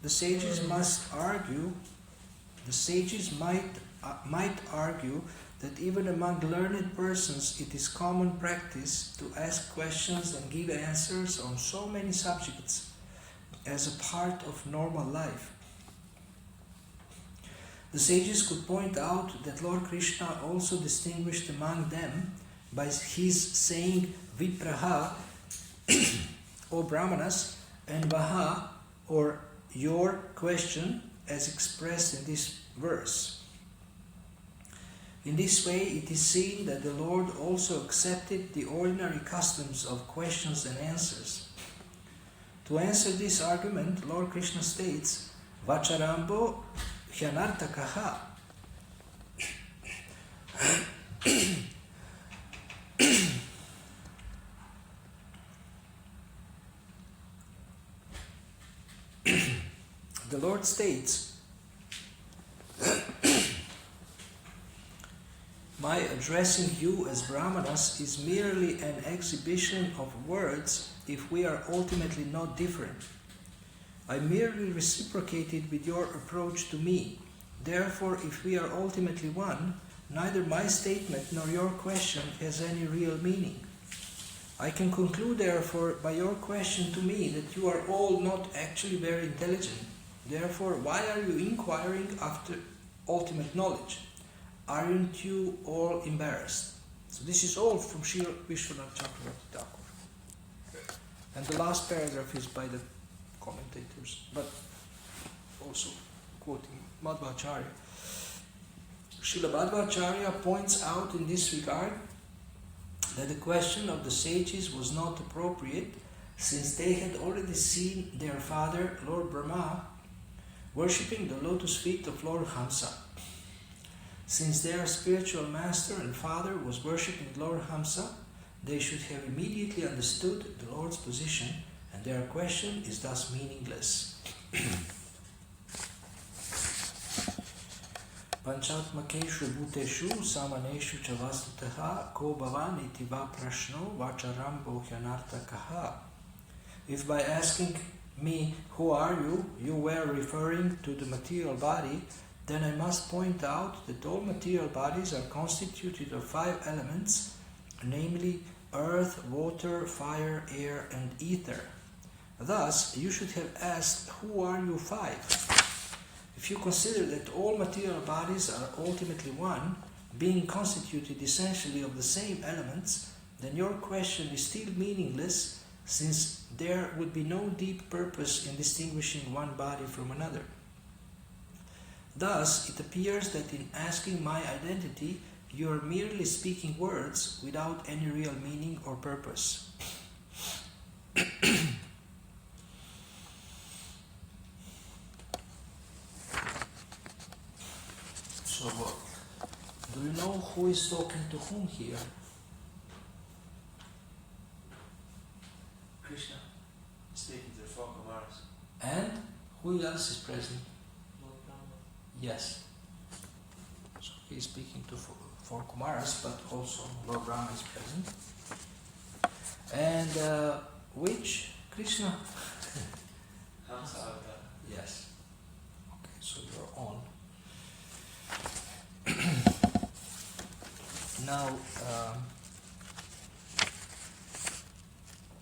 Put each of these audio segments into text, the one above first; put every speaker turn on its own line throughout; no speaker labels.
the sages might argue that even among learned persons it is common practice to ask questions and give answers on so many subjects as a part of normal life. The sages could point out that Lord Krishna also distinguished among them by his saying Vipraha or Brahmanas and Vaha or your question as expressed in this verse. In this way it is seen that the Lord also accepted the ordinary customs of questions and answers. To answer this argument, Lord Krishna states, Vacharambo Hyanartakaha. The Lord states, my addressing you as Brahmanas is merely an exhibition of words if we are ultimately not different. I merely reciprocated with your approach to me. Therefore, if we are ultimately one, neither my statement nor your question has any real meaning. I can conclude, therefore, by your question to me that you are all not actually very intelligent. Therefore, why are you inquiring after ultimate knowledge? Aren't you all embarrassed? So this is all from Srila Vishwanath Chakravarti Thakur. And the last paragraph is by the commentators, but also quoting Madhvacharya. Srila Madhvacharya points out in this regard that the question of the sages was not appropriate, since they had already seen their father, Lord Brahma, worshipping the lotus feet of Lord Hamsa. Since their spiritual master and father was worshipping Lord Hamsa, they should have immediately understood the Lord's position, and their question is thus meaningless. Panchatmakeshu bhuteshu samaneshu chavastataha ko bhavan iti va prashno vacharambo hyanartakaha. If by asking me, who are you, you were referring to the material body, then I must point out that all material bodies are constituted of 5 elements, namely earth, water, fire, air, and ether. Thus, you should have asked, who are you 5? If you consider that all material bodies are ultimately one, being constituted essentially of the same elements, then your question is still meaningless, since there would be no deep purpose in distinguishing one body from another. Thus, it appears that in asking my identity, you are merely speaking words without any real meaning or purpose. So, do you know who is talking to whom here? Krishna.
Speaking to the 4 Kumaras.
And who else is present? Yes. So he is speaking to 4 Kumaras, but also Lord Brahma is present. And which? Krishna? Yes. Okay, so you're on. Now,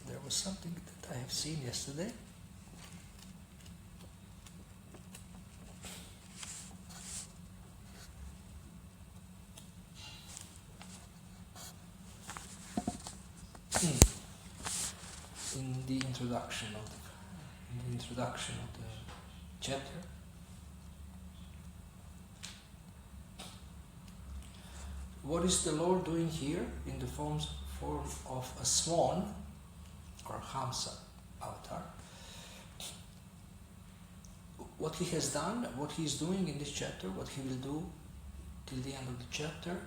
there was something that I have seen yesterday. In the introduction of the chapter, what is the Lord doing here in the form of a swan or Hamsa avatar? What he has done, what he is doing in this chapter, what he will do till the end of the chapter,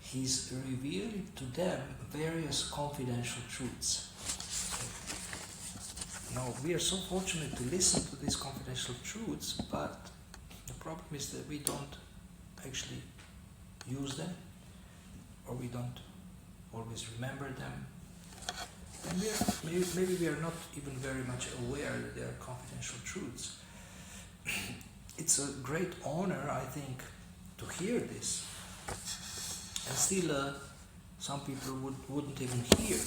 he's revealing to them various confidential truths. Now, we are so fortunate to listen to these confidential truths, but the problem is that we don't actually use them, or we don't always remember them. And maybe we are not even very much aware that they are confidential truths. it's a great honor, I think, to hear this. And still, some people wouldn't even hear.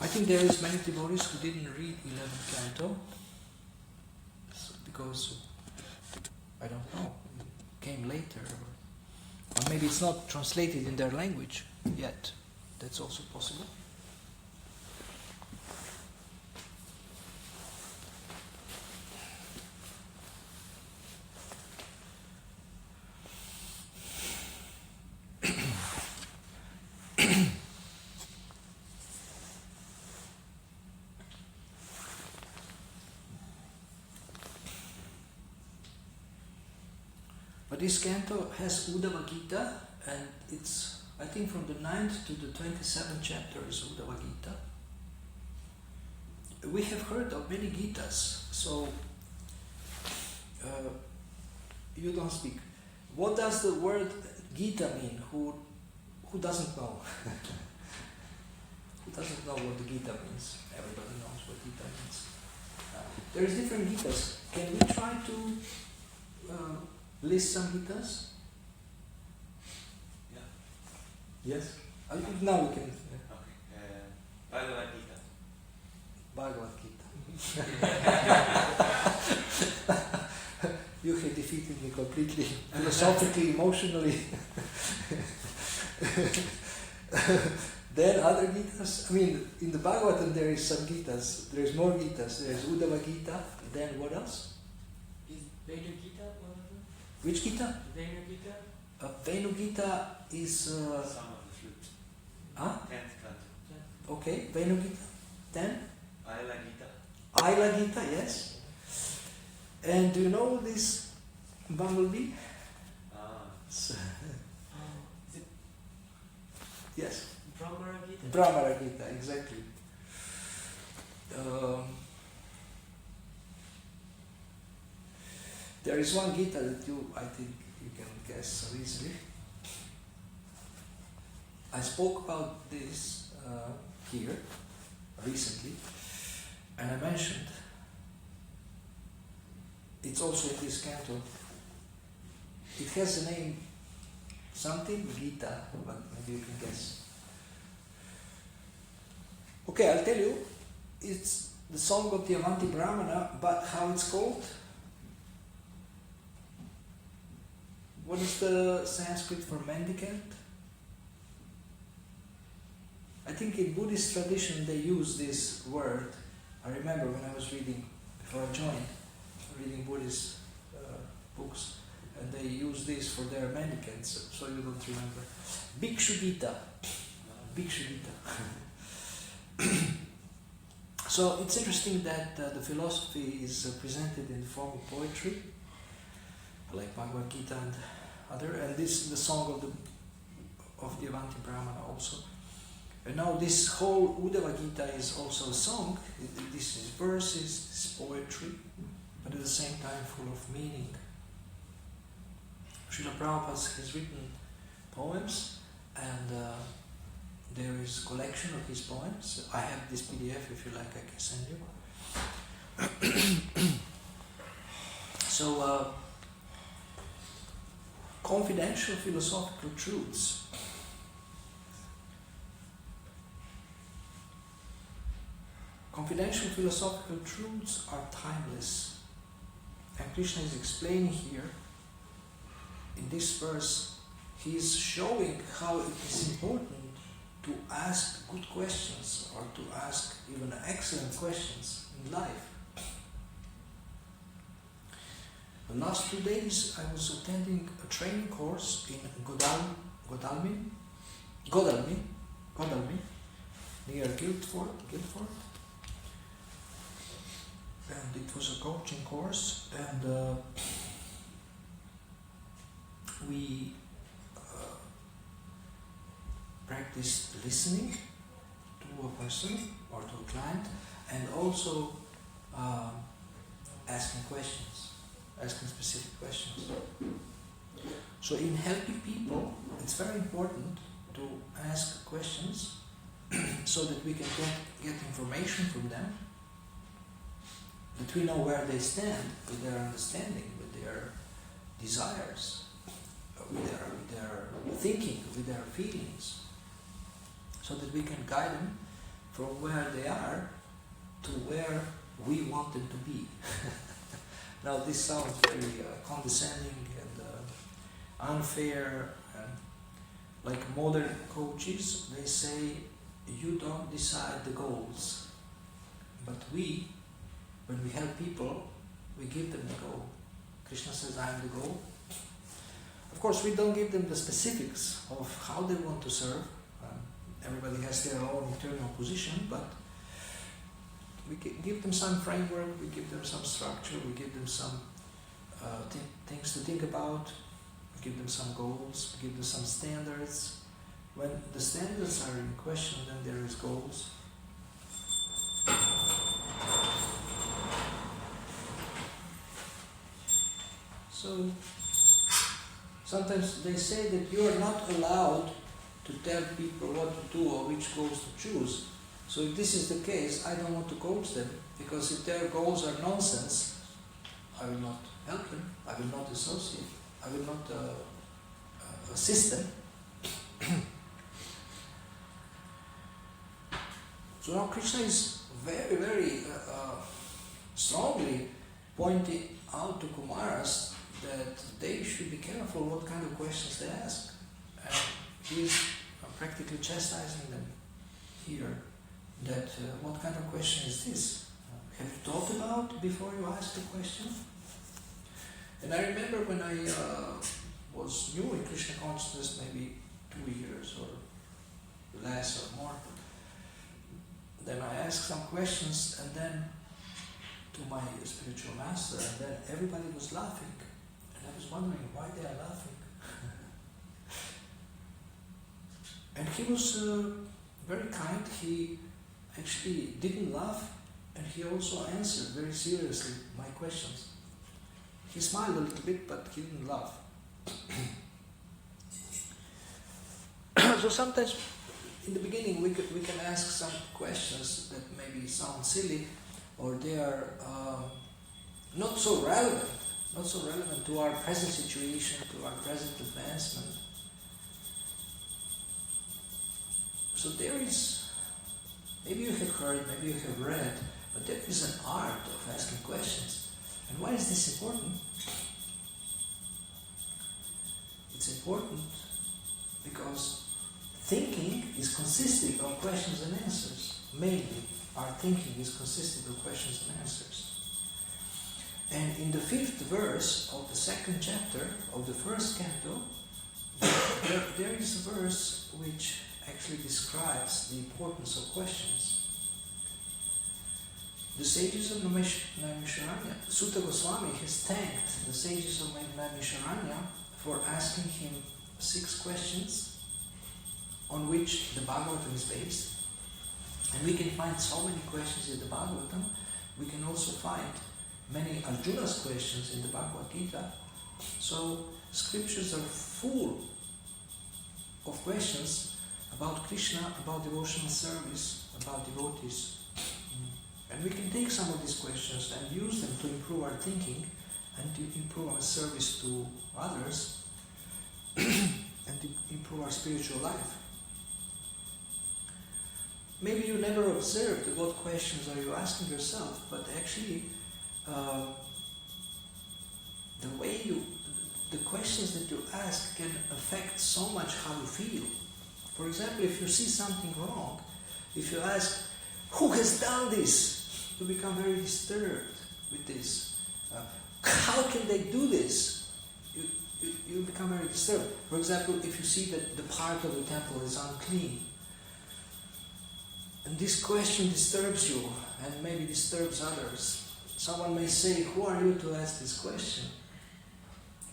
I think there is many devotees who didn't read 11th canto because, I don't know, it came later. Or maybe it's not translated in their language yet. That's also possible. But this canto has Uddhava Gita, and it's, I think, from the 9th to the 27th chapter is Uddhava Gita. We have heard of many Gitas, so you don't speak. What does the word Gita mean? Who doesn't know? Who doesn't know what the Gita means? Everybody knows what Gita means. There is different Gitas. Can we try to list some Gitas?
Yeah.
Yes? Now we can.
Okay. Bhagavad Gita.
Bhagavad Gita. You have defeated me completely, philosophically, emotionally. Then other Gitas, I mean, in the Bhagavatam there is some Gitas, there is more Gitas. There is Uddhava Gita, then what else?
Is Venu Gita one of them?
Which Gita?
Venu Gita?
Venu Gita is...
Song of the Flute.
Huh?
10th canto.
Okay, Venu Gita. Then?
Aila Gita.
Aila Gita, yes. And do you know this bumblebee?
Is it
Yes.
Brahmara Gita?
Brahmara Gita, exactly. There is one Gita that I think you can guess so easily. I spoke about this here recently, and I mentioned it's also in this canto. It has the name something Gita, but maybe you can guess. Okay, I'll tell you. It's the song of the Avanti Brahmana, but how it's called? What is the Sanskrit for mendicant? I think in Buddhist tradition they use this word. I remember when I was reading, before I joined, reading Buddhist books, and they use this for their mendicants, so you don't remember. Bhikshu Gita. Bhikshu Gita. So it's interesting that the philosophy is presented in the form of poetry, like Bhagavad Gita and other, and this is the song of the Avanti Brahmana also. And now this whole Uddhava Gita is also a song. This is verses, this is poetry, but at the same time full of meaning. Srila Prabhupada has written poems, and there is a collection of his poems. I have this PDF, if you like I can send you. So, confidential philosophical truths. Confidential philosophical truths are timeless. And Krishna is explaining here, in this verse, he is showing how it is important to ask good questions, or to ask even excellent questions in life. The last 2 days I was attending a training course in Godalming, near Guildford. And it was a coaching course, and we practiced listening to a person or to a client, and also asking questions, asking specific questions. So in helping people, it's very important to ask questions so that we can get information from them. that we know where they stand with their understanding, with their desires, with their thinking, with their feelings, so that we can guide them from where they are to where we want them to be. Now this sounds very condescending and unfair, and like modern coaches, they say, you don't decide the goals, but we, when we help people, we give them the goal. Krishna says, I am the goal. Of course, we don't give them the specifics of how they want to serve. Everybody has their own internal position, but we give them some framework, we give them some structure, we give them some things to think about, we give them some goals, we give them some standards. When the standards are in question, then there is goals. So sometimes they say that you are not allowed to tell people what to do or which goals to choose. So if this is the case, I don't want to coach them, because if their goals are nonsense, I will not help them, I will not associate, I will not assist them. So now Krishna is very, very strongly pointing out to Kumaras that they should be careful what kind of questions they ask. And he is practically chastising them here, that what kind of question is this? Have you thought about before you ask the question? And I remember when I was new in Krishna consciousness, maybe 2 years or less or more, then I asked some questions and then to my spiritual master, and then everybody was laughing. And I was wondering why they are laughing. And he was very kind. He actually didn't laugh, and he also answered very seriously my questions. He smiled a little bit, but he didn't laugh. So sometimes in the beginning we can ask some questions that maybe sound silly, or they are not so relevant to our present situation, to our present advancement. So there is, maybe you have heard, maybe you have read, but there is an art of asking questions. And why is this important? It's important because thinking is consisting of questions and answers. Mainly, our thinking is consisting of questions and answers. And in the 5th verse of the 2nd chapter of the 1st canto, there is a verse which actually describes the importance of questions. The sages of Naimisharanya, Sutta Goswami has thanked the sages of Naimisharanya for asking him 6 questions on which the Bhagavatam is based. And we can find so many questions in the Bhagavatam. We can also find many Arjuna's questions in the Bhagavad Gita. So scriptures are full of questions about Krishna, about devotional service, about devotees. And we can take some of these questions and use them to improve our thinking and to improve our service to others and to improve our spiritual life. Maybe you never observed what questions are you asking yourself, but actually the questions that you ask can affect so much how you feel. For example, if you see something wrong, if you ask, who has done this? You become very disturbed with this. How can they do this? You become very disturbed. For example, if you see that the part of the temple is unclean, and this question disturbs you, and maybe disturbs others, someone may say, who are you to ask this question?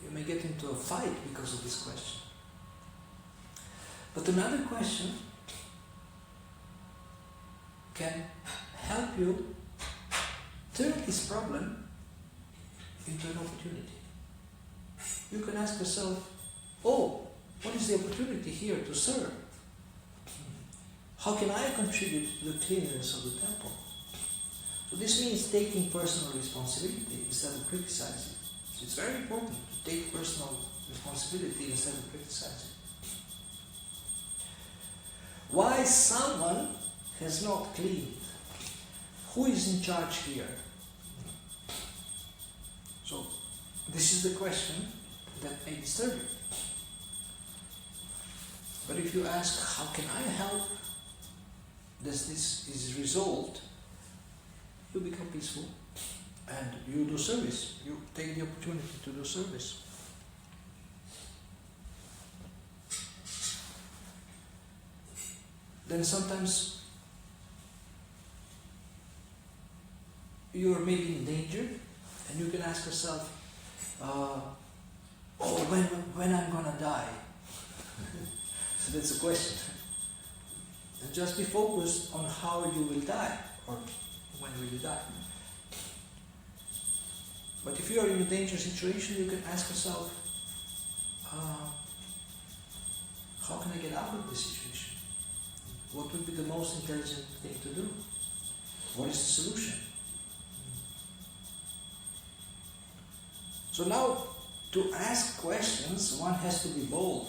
You may get into a fight because of this question. But another question can help you turn this problem into an opportunity. You can ask yourself, oh, what is the opportunity here to serve? How can I contribute to the cleanliness of the temple? This means taking personal responsibility instead of criticizing. It's very important to take personal responsibility instead of criticizing. Why someone has not cleaned? Who is in charge here? So, this is the question that may disturb you. But if you ask, how can I help? This is resolved, you become peaceful and you do service. You take the opportunity to do service. Then sometimes you are maybe in danger and you can ask yourself, when I'm gonna die? So that's a question. And just be focused on how you will die, or when will you die. But if you are in a dangerous situation, you can ask yourself, how can I get out of this situation? What would be the most intelligent thing to do? What is the solution? So now, to ask questions, one has to be bold.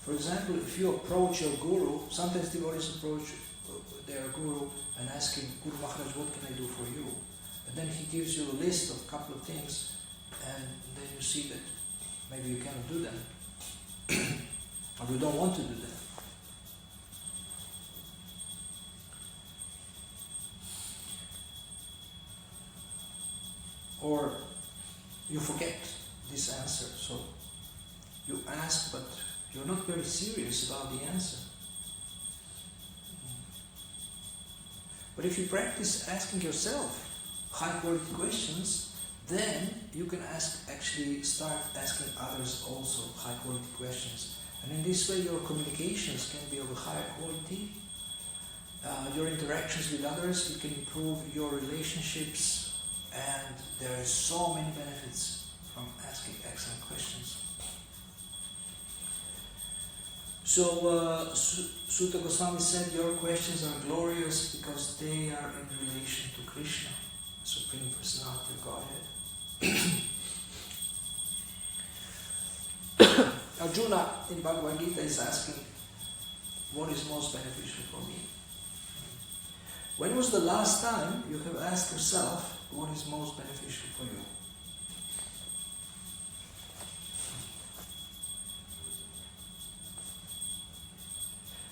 For example, if you approach your guru, sometimes devotees approach their guru and ask him, Guru Maharaj, what can I do for you? And then he gives you a list of a couple of things, and then you see that maybe you cannot do them, or you don't want to do them. Or you forget this answer, so you ask, but you're not very serious about the answer. But if you practice asking yourself high quality questions, then you can start asking others also high quality questions. And in this way your communications can be of a higher quality. Your interactions with others, you can improve your relationships, and there are so many benefits from asking excellent questions. So, Sutta Goswami said, your questions are glorious because they are in relation to Krishna, Supreme Personality of Godhead. Arjuna in Bhagavad Gita is asking, what is most beneficial for me? When was the last time you have asked yourself, what is most beneficial for you?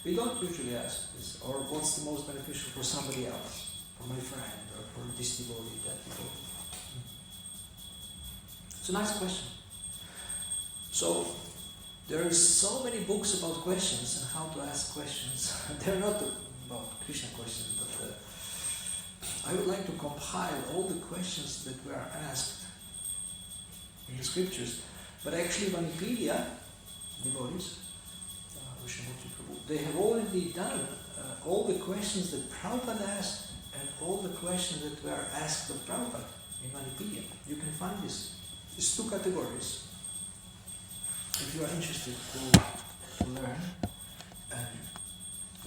We don't usually ask this, or what's the most beneficial for somebody else, for my friend, or for this devotee, that devotee. It's a nice question. So, there are so many books about questions and how to ask questions. They're not about Krishna questions, but I would like to compile all the questions that were asked in the scriptures. But actually, Vanipedia devotees, they have already done all the questions that Prabhupada asked and all the questions that were asked of Prabhupada in Vanipedia. You can find this. It's two categories. If you are interested to learn,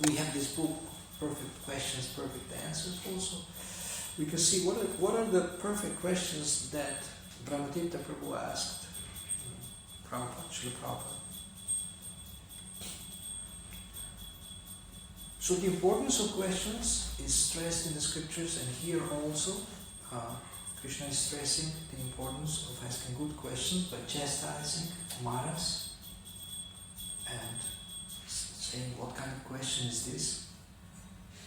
we have this book, Perfect Questions, Perfect Answers also. We can see what are the perfect questions that Brahmatirtha Prabhu asked Prabhupada, Srila Prabhupada. So the importance of questions is stressed in the scriptures, and here also Krishna is stressing the importance of asking good questions by chastising Maras and saying, what kind of question is this?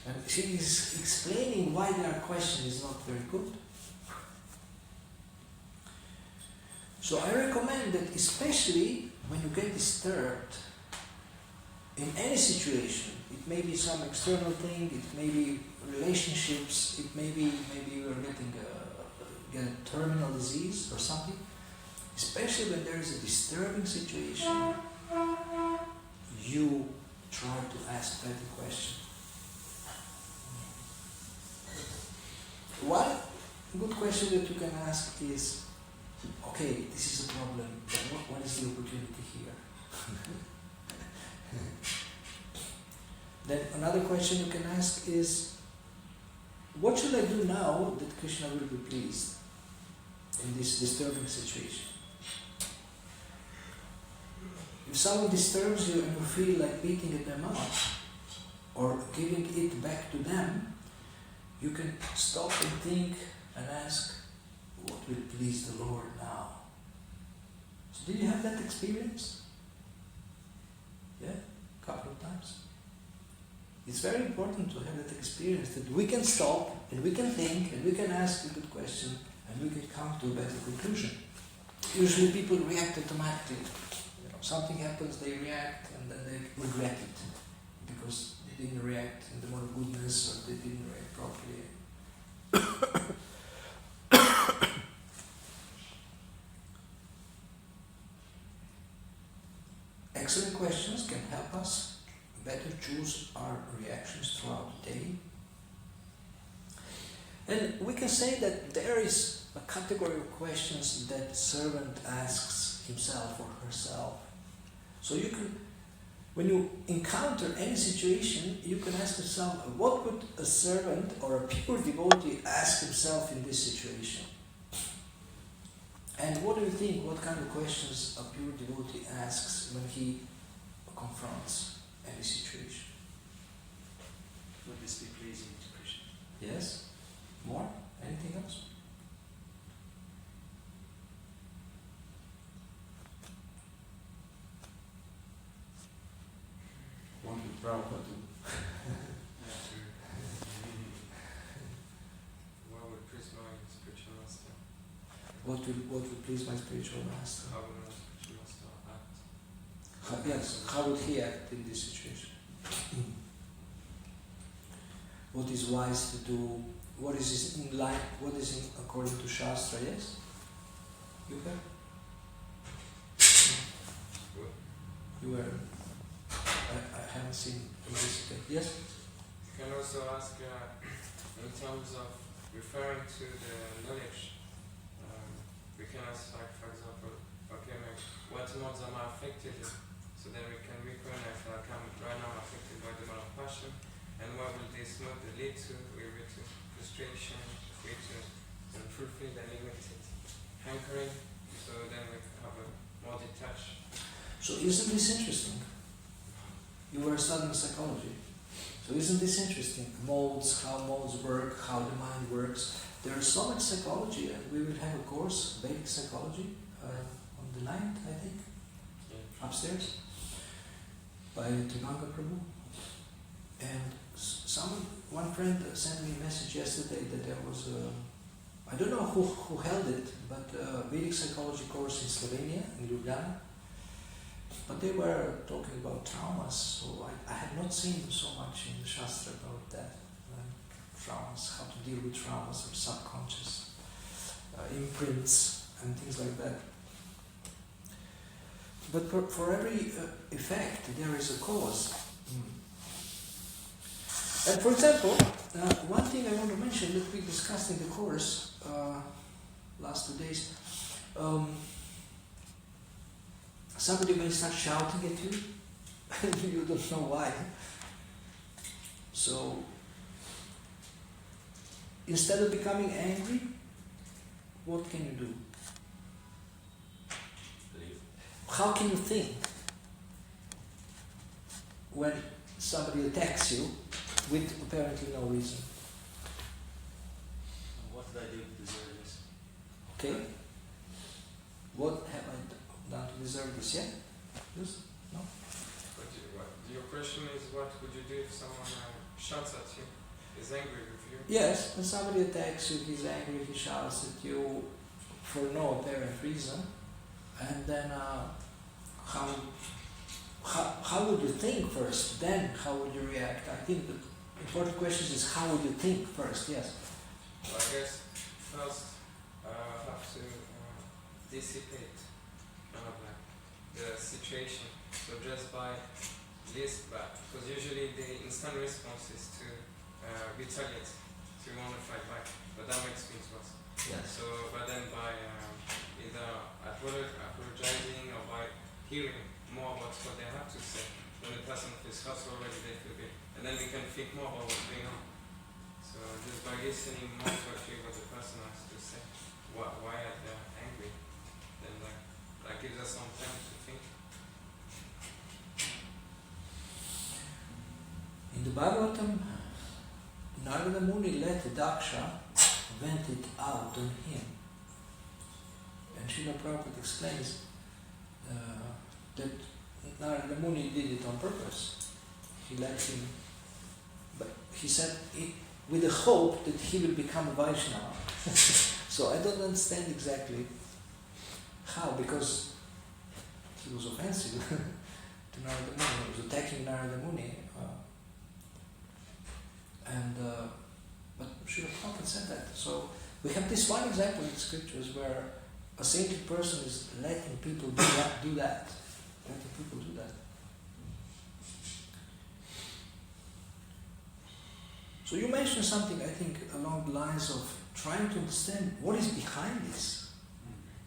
And she is explaining why their question is not very good. So I recommend that, especially when you get disturbed in any situation, it may be some external thing, it may be relationships, it may be maybe you are getting a terminal disease or something. Especially when there is a disturbing situation, you try to ask that question. One good question that you can ask is, okay, this is a problem, but what is the opportunity here? Then another question you can ask is, what should I do now that Krishna will be pleased in this disturbing situation? If someone disturbs you and you feel like beating at them up or giving it back to them, you can stop and think and ask, what will please the Lord now? So did you have that experience? Yeah? A couple of times. It's very important to have that experience that we can stop and we can think and we can ask a good question and we can come to a better conclusion. Usually people react automatically. Something happens, they react and then they regret it because they didn't react in the mode of goodness or they didn't react properly. Excellent questions can help us better choose our reactions throughout the day. And we can say that there is a category of questions that the servant asks himself or herself. So you can, when you encounter any situation, you can ask yourself, what would a servant or a pure devotee ask himself in this situation? And what do you think, what kind of questions a pure devotee asks when he confronts any situation?
Would this be pleasing to Krishna?
Yes? More? Anything else? What would Prabhupada do?
What would please my spiritual master?
What would please my spiritual master?
How would my spiritual master act?
Yes, how would he act in this situation? What is wise to do? What is in line? What is in according to Shastra? Yes. You have. You were. I haven't seen this yet. Yes.
You can also ask in terms of referring to the knowledge. We can ask, like, for example, okay, what modes am I affected in? So then we can recognize that I'm right now affected by the mode of passion, and what will this mode lead to? Will lead to frustration, lead to unfulfilled and limited hankering. So then we have a more detached.
So isn't this interesting? You were studying psychology. So isn't this interesting? Modes, how modes work, how the mind works. There is so much psychology, and we will have a course, Vedic psychology, on the 9th, I think, upstairs, by Tiganga Prabhu. And one friend sent me a message yesterday that there was I don't know who held it, but a Vedic psychology course in Slovenia, in Ljubljana. But they were talking about traumas, so I had not seen so much in the Shastra about that. Traumas, how to deal with traumas or subconscious imprints and things like that. But for every effect, there is a cause. And for example, one thing I want to mention that we discussed in the course last 2 days, somebody may start shouting at you, and you don't know why. So, instead of becoming angry, what can you do?
Leave.
How can you think when somebody attacks you with apparently no reason?
What did I do to deserve this?
Okay? What have I done to deserve this? Yeah? Yes? No?
Your question is, what would you do if someone shouts at you, is angry with you?
Yes, when somebody attacks you, he's angry, he shouts at you for no apparent reason, and then how would you think first? Then how would you react? I think the important question is how would you think first? Yes.
Well, I guess first have to dissipate kind of like the situation. So just by this back, because usually the instant response is to retaliate, so you want to fight back, but that makes things worse.
Yes.
So, but then by either apologizing or by hearing more about what they have to say, when the person feels hurt already, they feel good, and then we can think more about what's going on. So just by listening more to actually what the person has to say, why are they angry, then that gives us some time to think.
In the Bhagavatam, Narada Muni let Daksha vent it out on him. And Srila Prabhupada explains that Narada Muni did it on purpose. He let him, but he said it, with the hope that he will become a Vaishnava. So I don't understand exactly how, because he was offensive to Narada Muni, he was attacking Narada Muni. But Srila Prabhupada said that. So we have this one example in the scriptures where a saintly person is letting people do that. Letting people do that. So you mentioned something, I think, along the lines of trying to understand what is behind this.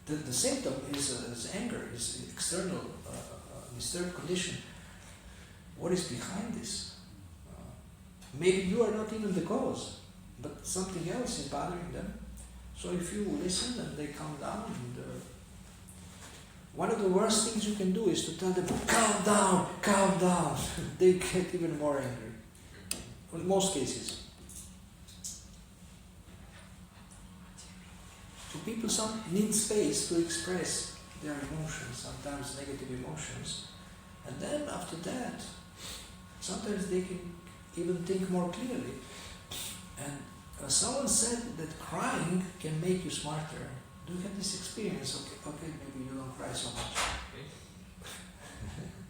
The symptom is anger, is external, disturbed condition. What is behind this? Maybe you are not even the cause, but something else is bothering them. So if you listen and they calm down, and one of the worst things you can do is to tell them, calm down. They get even more angry. In most cases. So people need space to express their emotions, sometimes negative emotions. And then after that, sometimes they can even think more clearly. And someone said that crying can make you smarter. Do you have this experience? Okay, maybe you don't cry so much.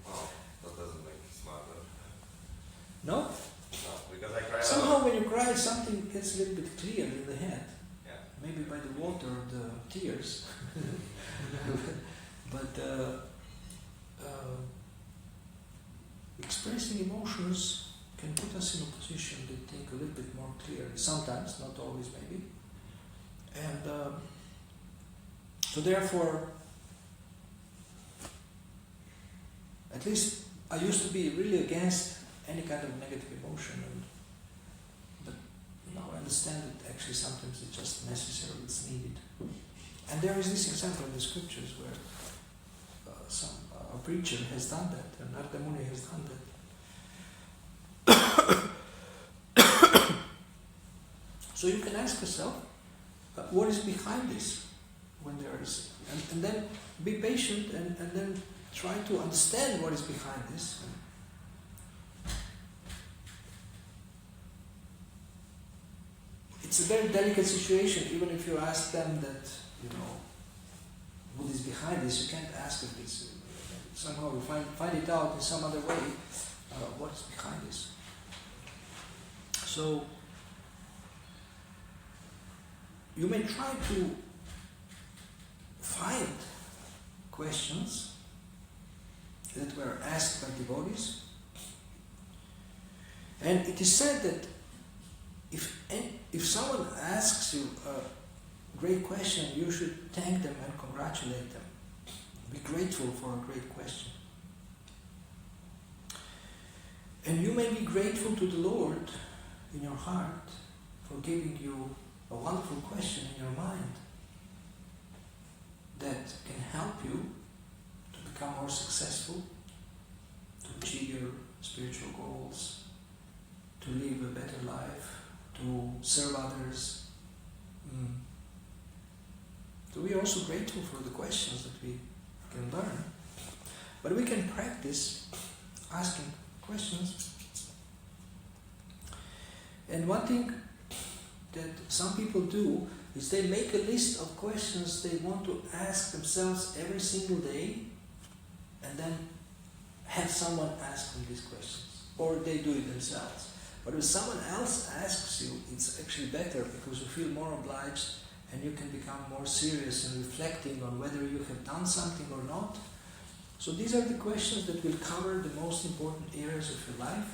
Well, that doesn't make you smarter.
No?
No, because I cry a lot.
Somehow when you cry, something gets a little bit clear in the head.
Yeah.
Maybe by the water or the tears. But expressing emotions can put us in a position to think a little bit more clearly. Sometimes, not always maybe. And so therefore, at least I used to be really against any kind of negative emotion, but now I understand that actually sometimes it's just necessary, it's needed. And there is this example in the scriptures where a preacher has done that, and Narada Muni has done that. So you can ask yourself, what is behind this when there is, and then be patient and then try to understand what is behind this. It's a very delicate situation, even if you ask them that, what is behind this, you can't ask if it's, somehow you find it out in some other way, what is behind this. So, you may try to find questions that were asked by devotees, and it is said that if someone asks you a great question, you should thank them and congratulate them. Be grateful for a great question. And you may be grateful to the Lord in your heart for giving you a wonderful question in your mind that can help you to become more successful, to achieve your spiritual goals, to live a better life, to serve others. So we are also grateful for the questions that we can learn. But we can practice asking questions. And one thing that some people do is they make a list of questions they want to ask themselves every single day, and then have someone ask them these questions. Or they do it themselves. But if someone else asks you, it's actually better because you feel more obliged and you can become more serious in reflecting on whether you have done something or not. So these are the questions that will cover the most important areas of your life.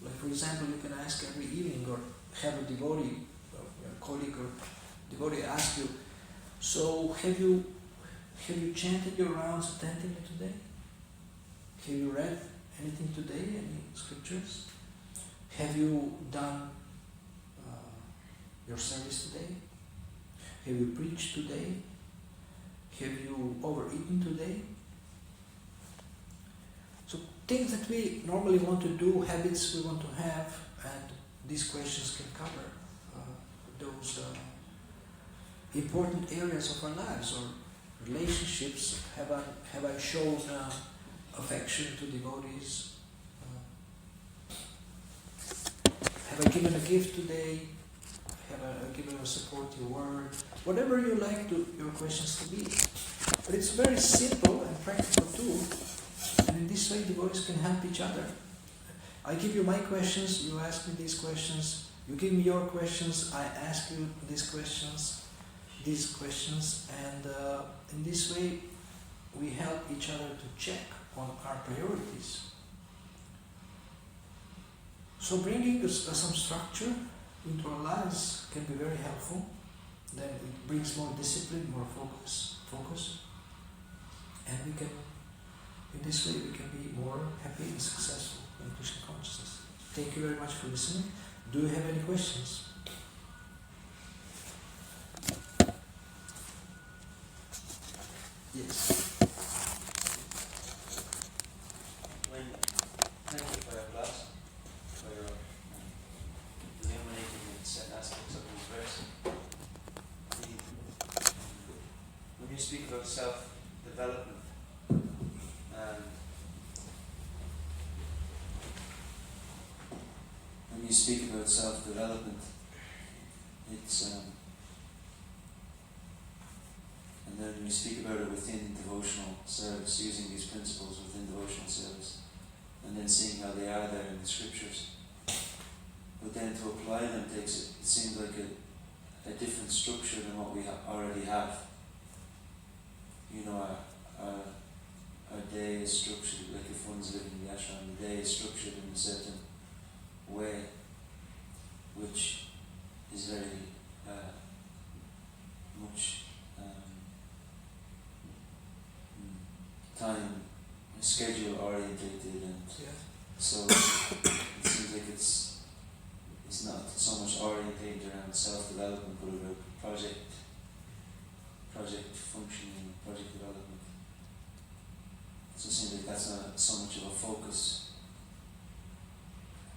Like for example, you can ask every evening, or have a devotee, a colleague or devotee ask you, so have you chanted your rounds attentively today? Have you read anything today, any scriptures? Have you done your service today? Have you preached today? Have you overeaten today? So things that we normally want to do, habits we want to have, and these questions can cover those important areas of our lives, or relationships. Have I shown affection to devotees? Have I given a gift today? Have I given a supportive word? Whatever you like your questions to be. But it's very simple and practical too. And in this way, devotees can help each other. I give you my questions, you ask me these questions. You give me your questions, I ask you these questions. And in this way, we help each other to check on our priorities. So bringing some structure into our lives can be very helpful. Then it brings more discipline, more focus. And we can, in this way, we can be more happy and successful in Krishna consciousness. Thank you very much for listening. Do you have any questions? Yes.
Thank you for your class, for your illuminating and set aspects of this verse. When you speak about self-development, it's and then we speak about it within devotional service, using these principles within devotional service, and then seeing how they are there in the scriptures. But then to apply them it seems like a different structure than what we already have. You know, our day is structured, like if one's living in the ashram, the day is structured in a certain way, which is very much time schedule orientated, and so it seems like it's not so much orientated around self-development, but about project functioning, project development. So it seems like that's not so much of a focus.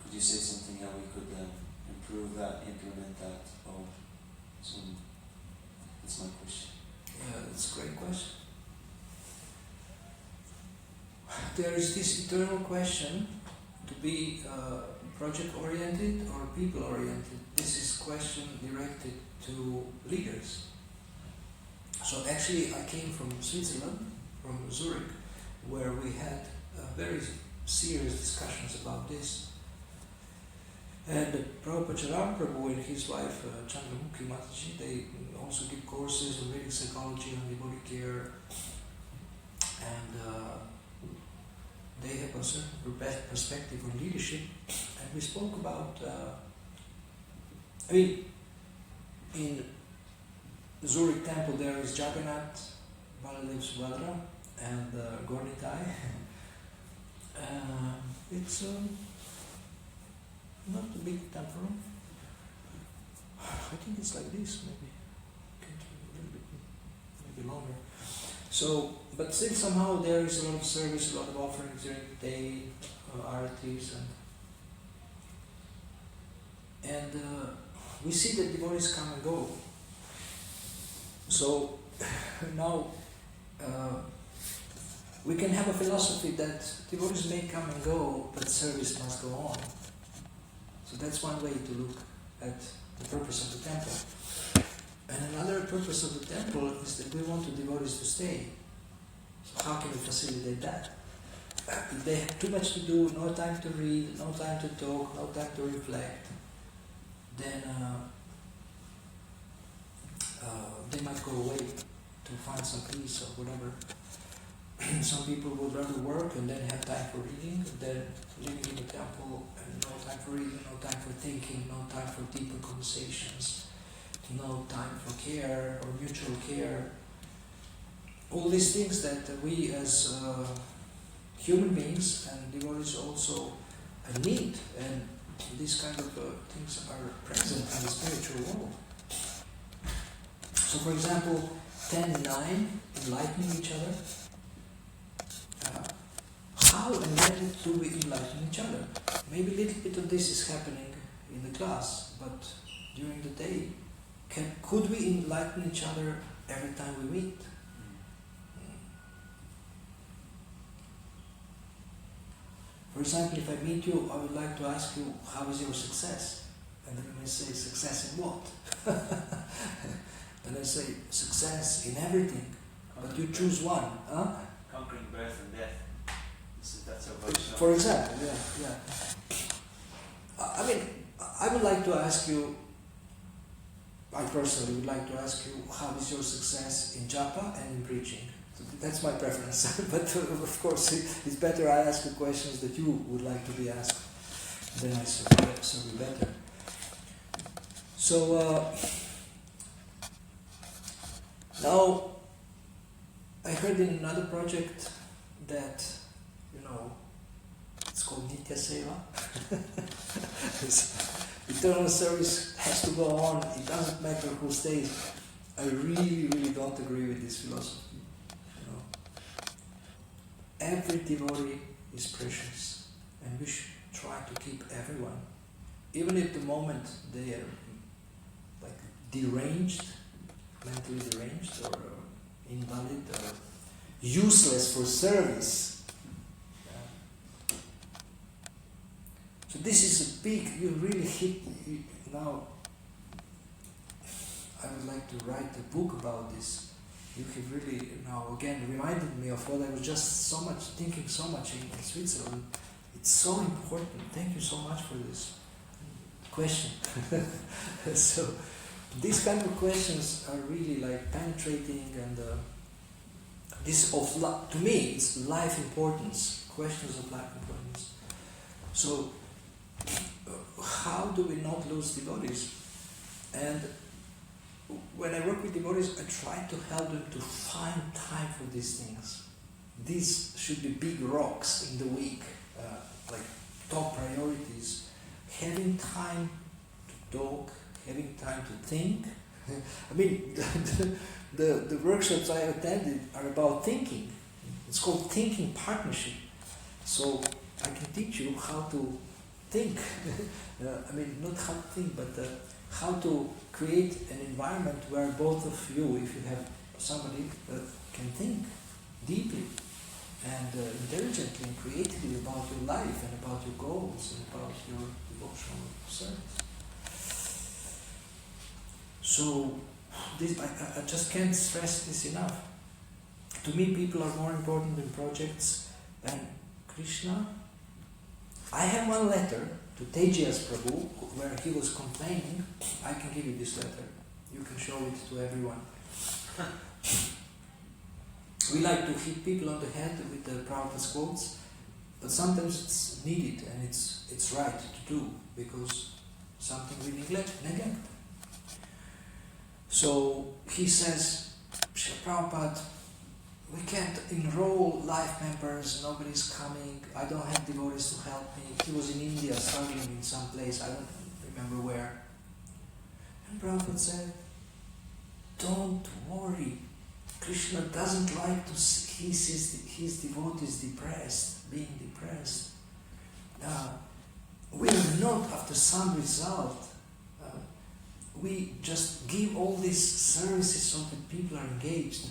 Could you say something how we could improve that, implement that, or some? That's my question.
Yeah, that's a great question. There is this eternal question to be project-oriented or people-oriented. This is a question directed to leaders. So actually I came from Switzerland, from Zurich, where we had very serious discussions about this. And Prabhupada Charan Prabhu and his wife Chandramukhi Mataji, they also give courses on Vedic psychology and devotee care, and they have a certain perspective on leadership. And we spoke about, in Zurich temple there is Jagannath, Baladev Subhadra, and Gornitai. It's not a big temple. I think it's like this, maybe. A little bit, maybe longer. So, but still somehow there is a lot of service, a lot of offerings during the day, artis, and we see that devotees come and go. So now we can have a philosophy that devotees may come and go, but service must go on. So that's one way to look at the purpose of the temple. And another purpose of the temple is that we want the devotees to stay. So how can we facilitate that? If they have too much to do, no time to read, no time to talk, no time to reflect, then they might go away to find some peace or whatever. Some people would rather work and then have time for reading, than living in the temple and no time for reading, no time for thinking, no time for deeper conversations, no time for care or mutual care. All these things that we as human beings and devotees also need, and these kind of things are present in the spiritual world. So for example, 10-9, enlightening each other. How and when do we enlighten each other? Maybe a little bit of this is happening in the class, but during the day, could we enlighten each other every time we meet? For example, if I meet you, I would like to ask you, how is your success? And then you may say, success in what? And I say, success in everything. But you choose one. Huh?
Conquering birth and death. That's our Vaishnava.
For example, yeah. I mean, I would like to ask you, I personally would like to ask you, how is your success in japa and in preaching? So that's my preference. But of course, it's better I ask you questions that you would like to be asked. Then I serve you better. So, now, I heard in another project that, it's called Gita Seva. Eternal service has to go on, it doesn't matter who stays. I really don't agree with this philosophy. Every devotee is precious, and we should try to keep everyone. Even if the moment they are like deranged, mentally deranged, or invalid, or useless for service. So this is a big, you really hit, now I would like to write a book about this. You have really now again reminded me of what I was just thinking so much in Switzerland. It's so important. Thank you so much for this question. So these kind of questions are really like penetrating, and this to me it's life importance, questions of life importance. So how do we not lose devotees? And when I work with devotees, I try to help them to find time for these things. These should be big rocks in the week, like top priorities. Having time to talk, having time to think. I mean, the workshops I attended are about thinking. It's called thinking partnership. So I can teach you how to think. I mean, not how to think, but how to create an environment where both of you, if you have somebody that can think deeply and intelligently and creatively about your life and about your goals and about your devotional service. So this, I just can't stress this enough. To me, people are more important than projects than Krishna. I have one letter to Tejas Prabhu where he was complaining. I can give you this letter. You can show it to everyone. We like to hit people on the head with the Prabhupada's quotes, but sometimes it's needed and it's right to do because something we neglect. So he says, Srila Prabhupada, we can't enroll life members, nobody's coming, I don't have devotees to help me. He was in India struggling in some place, I don't remember where. And Prabhupada said, don't worry, Krishna doesn't like to see his devotees being depressed. We are not after some result. We just give all these services so that people are engaged.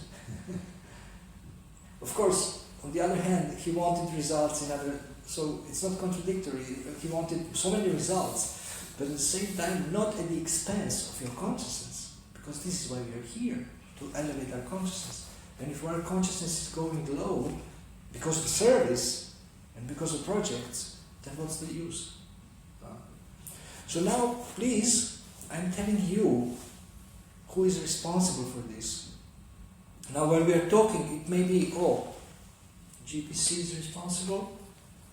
Of course, on the other hand, he wanted results in other, so it's not contradictory. He wanted so many results, but at the same time, not at the expense of your consciousness, because this is why we are here, to elevate our consciousness. And if our consciousness is going low because of service and because of projects, then what's the use? So now, please, I'm telling you who is responsible for this. Now when we are talking, it may be, GPC is responsible,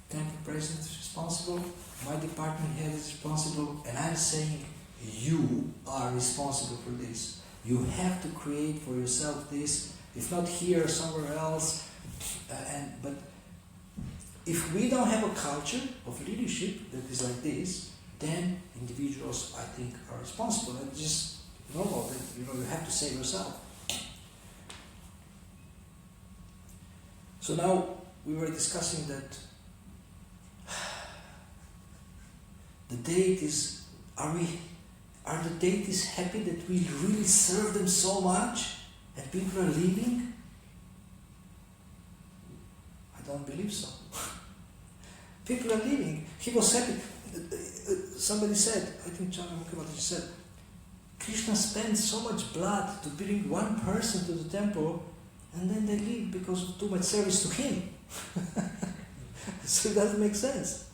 temple president is responsible, my department head is responsible, and I'm saying you are responsible for this. You have to create for yourself this, if not here, somewhere else. But if we don't have a culture of leadership that is like this, then individuals, I think, are responsible. And just normal that you have to save yourself. So now we were discussing that the deities, are the deities happy that we really serve them so much and people are leaving? I don't believe so. People are leaving. He was happy. Somebody said, I think Chandramukhi said, Krishna spends so much blood to bring one person to the temple and then they leave because of too much service to him. So it doesn't make sense.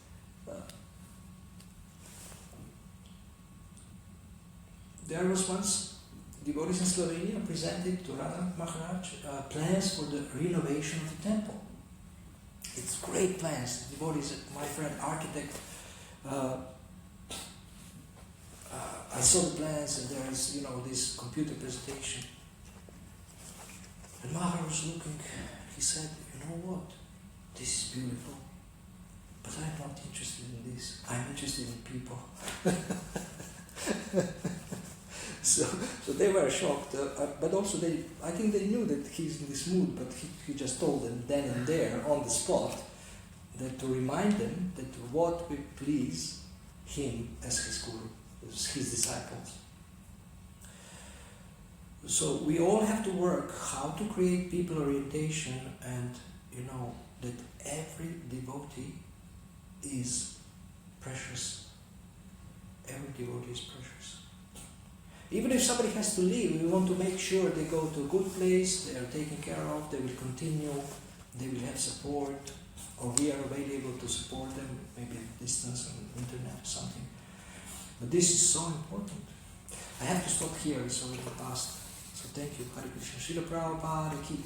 There was once devotees in Slovenia presented to Radha Maharaj plans for the renovation of the temple. It's great plans. Devotees, my friend, architect, I saw the plans and there is, this computer presentation. And Maharaj was looking, he said, you know what, this is beautiful, but I'm not interested in this. I'm interested in people. So they were shocked, but also I think they knew that he's in this mood, but he just told them then and there, on the spot, that to remind them that what will please him as his guru, as his disciples. So we all have to work how to create people orientation and, that every devotee is precious. Every devotee is precious. Even if somebody has to leave, we want to make sure they go to a good place, they are taken care of, they will continue, they will have support, or we are available to support them, maybe at distance on the internet or something. But this is so important. I have to stop here, it's already past. So thank you, Hare Krishna. Srila Prabhupada ki.